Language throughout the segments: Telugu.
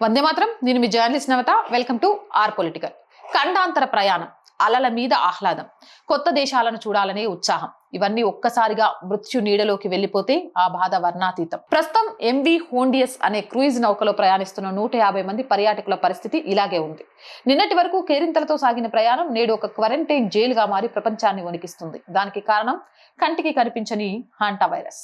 వందే మాత్రం. నేను మీ journalist Navatha. Welcome to R political. ఖండాంతర ప్రయాణం, అలల మీద ఆహ్లాదం, కొత్త దేశాలను చూడాలనే ఉత్సాహం, ఇవన్నీ ఒక్కసారిగా మృత్యు నీడలోకి వెళ్లిపోతే ఆ బాధ వర్ణాతీతం. ప్రస్తుతం ఎంవి హోండియస్ అనే క్రూయిజ్ నౌకలో ప్రయాణిస్తున్న 150 మంది పర్యాటకుల పరిస్థితి ఇలాగే ఉంది. నిన్నటి వరకు కేరింతలతో సాగిన ప్రయాణం నేడు ఒక క్వారంటైన్ జైలుగా మారి ప్రపంచాన్ని వణికిస్తుంది. దానికి కారణం కంటికి కనిపించని హాంటా వైరస్.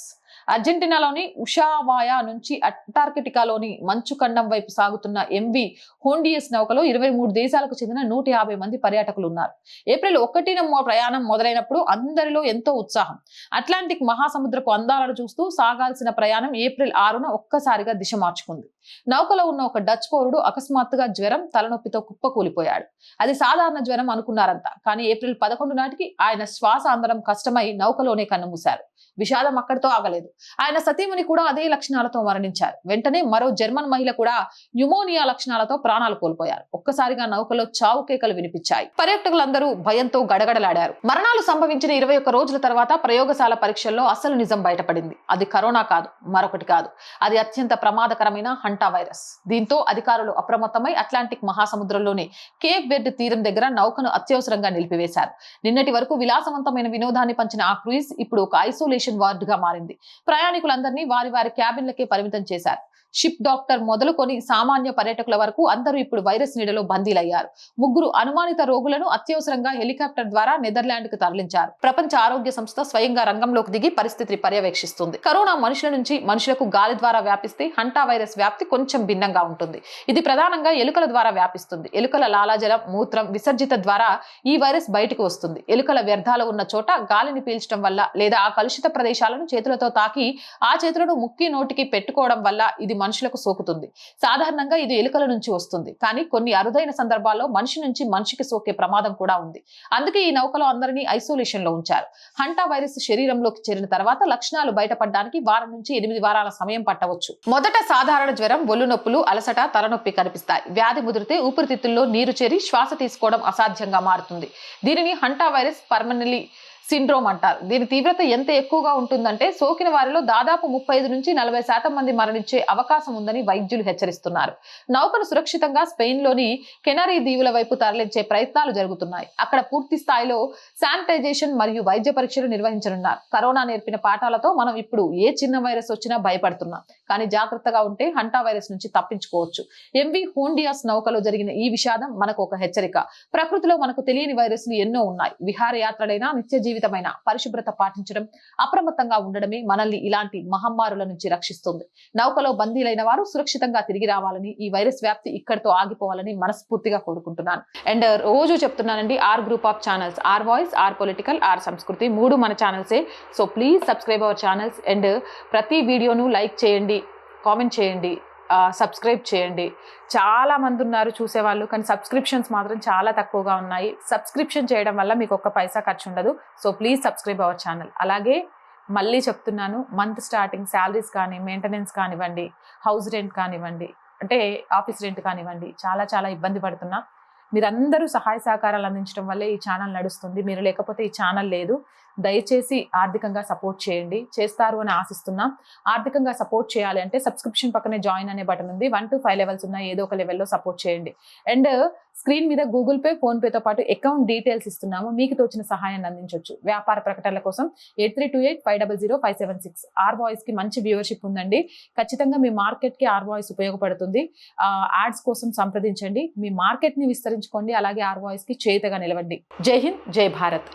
అర్జెంటీనాలోని ఉషావాయా నుంచి అంటార్కిటికాలోని మంచు ఖండం వైపు సాగుతున్న ఎంవి హోండియస్ నౌకలో 23 దేశాలకు చెందిన 150 మంది పర్యాటకులు ఉన్నారు. ఏప్రిల్ 1న ప్రయాణం మొదలైనప్పుడు అందరిలో ఎంతో ఉత్సాహం. అట్లాంటిక్ మహాసముద్రపు అందాలను చూస్తూ సాగాల్సిన ప్రయాణం ఏప్రిల్ 6న ఒక్కసారిగా దిశ మార్చుకుంది. నౌకలో ఉన్న ఒక డచ్ పౌరుడు అకస్మాత్తుగా జ్వరం, తలనొప్పితో కుప్పకూలిపోయాడు. అది సాధారణ జ్వరం అనుకున్నారంతా. కానీ ఏప్రిల్ 11 నాటికి ఆయన శ్వాస అందడం కష్టమై నౌకలోనే కన్నుమూశారు. విషాదం అక్కడితో ఆగలేదు. ఆయన సతీమణి కూడా అదే లక్షణాలతో మరణించారు. వెంటనే మరో జర్మన్ మహిళ కూడా న్యూమోనియా లక్షణాలతో ప్రాణాలు కోల్పోయారు. ఒక్కసారిగా నౌకలో చావు కేకలు వినిపించాయి. పర్యాటకులందరూ భయంతో గడగడలాడారు. మరణాలు సంభవించిన 21 రోజుల తర్వాత ప్రయోగశాల పరీక్షల్లో అసలు నిజం బయటపడింది. అది కరోనా కాదు, మరొకటి కాదు. అది అత్యంత ప్రమాదకరమైన హంటా వైరస్. దీంతో అధికారులు అప్రమత్తమై అట్లాంటిక్ మహాసముద్రంలోని కేప్ వెర్డ్ తీరం దగ్గర నౌకను అత్యవసరంగా నిలిపివేశారు. నిన్నటి వరకు విలాసవంతమైన వినోదాన్ని పంచిన ఆ క్రూయిజ్ ఇప్పుడు ఒక ఐసోలేషన్ వార్డుగా మారింది. ప్రయాణికులందరినీ వారి వారి క్యాబిన్లకే పరిమితం చేశారు. షిప్ డాక్టర్ మొదలుకొని సామాన్య పర్యాటకుల వరకు అందరూ ఇప్పుడు వైరస్ నీడలో బందీలయ్యారు. 3 అనుమానిత రోగులను అత్యవసరంగా హెలికాప్టర్ ద్వారా నెదర్లాండ్ కు తరలించారు. ప్రపంచ ఆరోగ్య సంస్థ స్వయంగా రంగంలోకి దిగి పరిస్థితిని పర్యవేక్షిస్తుంది. కరోనా మనుషుల నుంచి మనుషులకు గాలి ద్వారా వ్యాపిస్తే హంటా వైరస్ వ్యాప్తి కొంచెం భిన్నంగా ఉంటుంది. ఇది ప్రధానంగా ఎలుకల ద్వారా వ్యాపిస్తుంది. ఎలుకల లాలాజలం, మూత్రం, విసర్జిత ద్వారా ఈ వైరస్ బయటకు వస్తుంది. ఎలుకల వ్యర్థాలు ఉన్న చోట గాలిని పీల్చడం వల్ల లేదా ఆ కలుషిత ప్రదేశాలను చేతులతో తాకి ఆ చేతులను ముక్కి నోటికి పెట్టుకోవడం వల్ల ఇది మనుషులకు సోకుతుంది. సాధారణంగా ఇది ఎలుకల నుంచి వస్తుంది. కానీ కొన్ని అరుదైన సందర్భాల్లో మనిషి నుంచి మనిషికి సోకే ప్రమాదం కూడా ఉంది. అందుకే ఈ నౌకలో అందరినీ ఐసోలేషన్ లో ఉంచారు. హంటా వైరస్ శరీరంలోకి చేరిన తర్వాత లక్షణాలు బయటపడడానికి 1 నుంచి 8 వారాల సమయం పట్టవచ్చు. మొదట సాధారణ జ్వరం, ఒళ్ళు నొప్పులు, అలసట, తలనొప్పి కనిపిస్తాయి. వ్యాధి ముదిరితే ఊపిరితిత్తుల్లో నీరు చేరి శ్వాస తీసుకోవడం అసాధ్యంగా మారుతుంది. దీనిని హంటా వైరస్ పల్మనరీ సిండ్రోమ్ అంటారు. దీని తీవ్రత ఎంత ఎక్కువగా ఉంటుందంటే సోకిన వారిలో దాదాపు 35 నుంచి 40% మంది మరణించే అవకాశం ఉందని వైద్యులు హెచ్చరిస్తున్నారు. నౌకను సురక్షితంగా స్పెయిన్ లోని కెనరీ దీవుల వైపు తరలించే ప్రయత్నాలు జరుగుతున్నాయి. అక్కడ పూర్తి స్థాయిలో శానిటైజేషన్ మరియు వైద్య పరీక్షలు నిర్వహించనున్నారు. కరోనా నేర్పిన పాఠాలతో మనం ఇప్పుడు ఏ చిన్న వైరస్ వచ్చినా భయపడుతున్నాం. కానీ జాగ్రత్తగా ఉంటే హంటా వైరస్ నుంచి తప్పించుకోవచ్చు. ఎంవి హోండియాస్ నౌకలో జరిగిన ఈ విషాదం మనకు ఒక హెచ్చరిక. ప్రకృతిలో మనకు తెలియని వైరస్లు ఎన్నో ఉన్నాయి. విహారయాత్రలైనా నిత్య జీవితమైన పరిశుభ్రత పాటించడం, అప్రమత్తంగా ఉండడమే మనల్ని ఇలాంటి మహమ్మారుల నుంచి రక్షిస్తుంది. నౌకలో బందీలైన వారు సురక్షితంగా తిరిగి రావాలని, ఈ వైరస్ వ్యాప్తి ఇక్కడితో ఆగిపోవాలని మనస్ఫూర్తిగా కోరుకుంటున్నాను. అండ్ రోజు చెప్తున్నానండి, R group of channels, R voice, R political, R Sanskriti 3 మన ఛానల్సే. So please subscribe our channels. And ప్రతి వీడియోను లైక్ చేయండి, కామెంట్ చేయండి, సబ్స్క్రైబ్ చేయండి. చాలా మంది ఉన్నారు చూసేవాళ్ళు, కానీ సబ్స్క్రిప్షన్స్ మాత్రం చాలా తక్కువగా ఉన్నాయి. సబ్స్క్రిప్షన్ చేయడం వల్ల మీకు 1 పైసా ఖర్చు ఉండదు. So please subscribe our channel. అలాగే మళ్ళీ చెప్తున్నాను, మంత్ స్టార్టింగ్ శాలరీస్ కానీ, మెయింటెనెన్స్ కానివ్వండి, హౌస్ రెంట్ కానివ్వండి, అంటే ఆఫీస్ రెంట్ కానివ్వండి, చాలా ఇబ్బంది పడుతున్నా. మీరందరూ సహాయ సహకారాలు అందించడం వల్లే ఈ ఛానల్ నడుస్తుంది. మీరు లేకపోతే ఈ ఛానల్ లేదు. దయచేసి ఆర్థికంగా సపోర్ట్ చేయండి. చేస్తారు అని ఆశిస్తున్నాం. ఆర్థికంగా సపోర్ట్ చేయాలి అంటే సబ్స్క్రిప్షన్ పక్కనే జాయిన్ అనే బటన్ ఉంది. 1 to 5 లెవెల్స్ ఉన్నాయి. ఏదో ఒక లెవెల్లో సపోర్ట్ చేయండి. అండ్ స్క్రీన్ మీద గూగుల్ పే, ఫోన్ పేతో పాటు అకౌంట్ డీటెయిల్స్ ఇస్తున్నాము. మీకు తోచిన సహాయాన్ని అందించవచ్చు. వ్యాపార ప్రకటనల కోసం 8328500576. ఆర్ వాయిస్ కి మంచి వ్యూవర్షిప్ ఉందండి. ఖచ్చితంగా మీ మార్కెట్ కి ఆర్ వాయిస్ ఉపయోగపడుతుంది. యాడ్స్ కోసం సంప్రదించండి. మీ మార్కెట్ ని విస్తరించుకోండి. అలాగే ఆర్ వాయిస్ కి చేతగా నిలవండి. జై హింద్, జై భారత్.